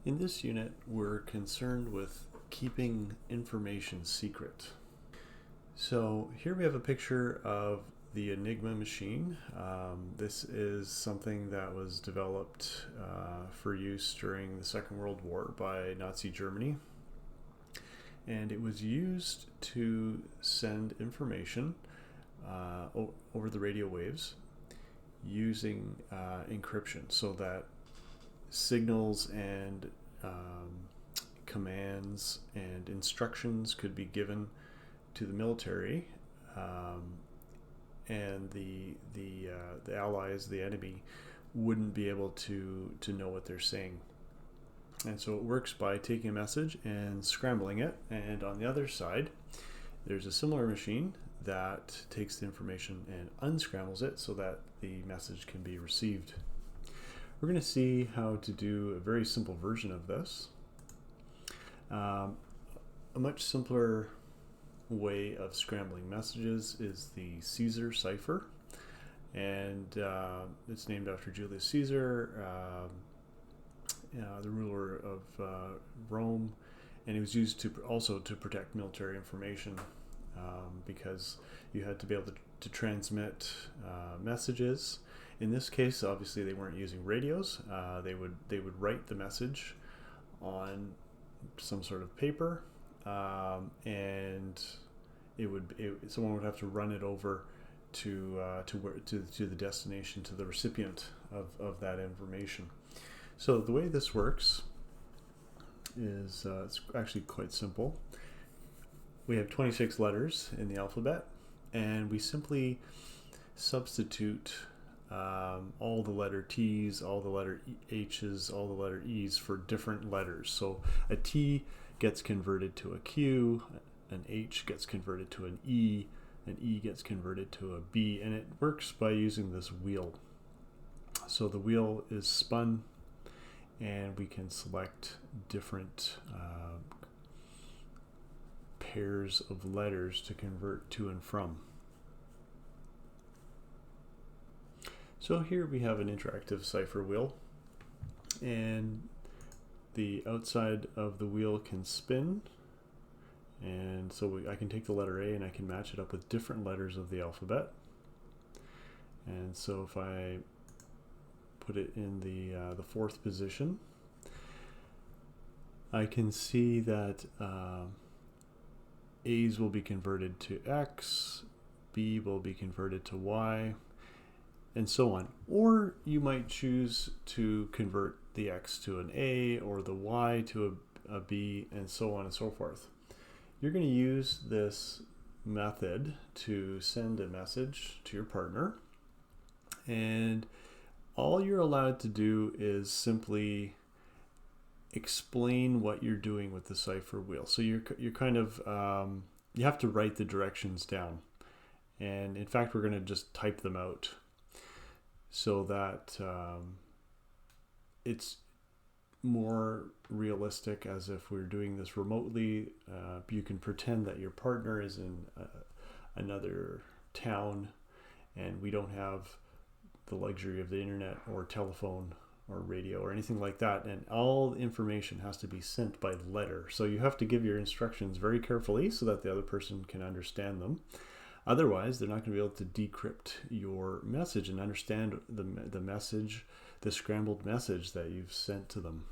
In this unit, we're concerned with keeping information secret. So here we have a picture of the Enigma machine. This is something that was developed for use during the Second World War by Nazi Germany. And it was used to send information over the radio waves using encryption, so that signals and commands and instructions could be given to the military, and the allies, the enemy, wouldn't be able to know what they're saying. And so it works by taking a message and scrambling it, and on the other side there's a similar machine that takes the information and unscrambles it so that the message can be received. We're going to see how to do a very simple version of this. A much simpler way of scrambling messages is the Caesar cipher, and it's named after Julius Caesar, the ruler of Rome, and it was used to also to protect military information, because you had to be able to transmit messages. In this case, obviously, they weren't using radios. They would write the message on some sort of paper, and someone would have to run it over to the destination, to the recipient of that information. So the way this works is it's actually quite simple. We have 26 letters in the alphabet, and we simply substitute all the letter T's, all the letter H's, all the letter E's for different letters. So a T gets converted to a Q, an H gets converted to an E gets converted to a B, and it works by using this wheel. So the wheel is spun, and we can select different pairs of letters to convert to and from. So here we have an interactive cipher wheel, and the outside of the wheel can spin, and so I can take the letter A and I can match it up with different letters of the alphabet. And so if I put it in the fourth position, I can see that A's will be converted to X, B will be converted to Y, and so on. Or you might choose to convert the X to an A or the Y to a B, and so on and so forth. You're going to use this method to send a message to your partner, and all you're allowed to do is simply explain what you're doing with the cipher wheel. So you're kind of you have to write the directions down, and in fact we're going to just type them out so that it's more realistic, as if we're doing this remotely. You can pretend that your partner is in another town, and we don't have the luxury of the internet or telephone or radio or anything like that, and all information has to be sent by letter. So you have to give your instructions very carefully so that the other person can understand them. Otherwise, they're not going to be able to decrypt your message and understand the message, the scrambled message that you've sent to them.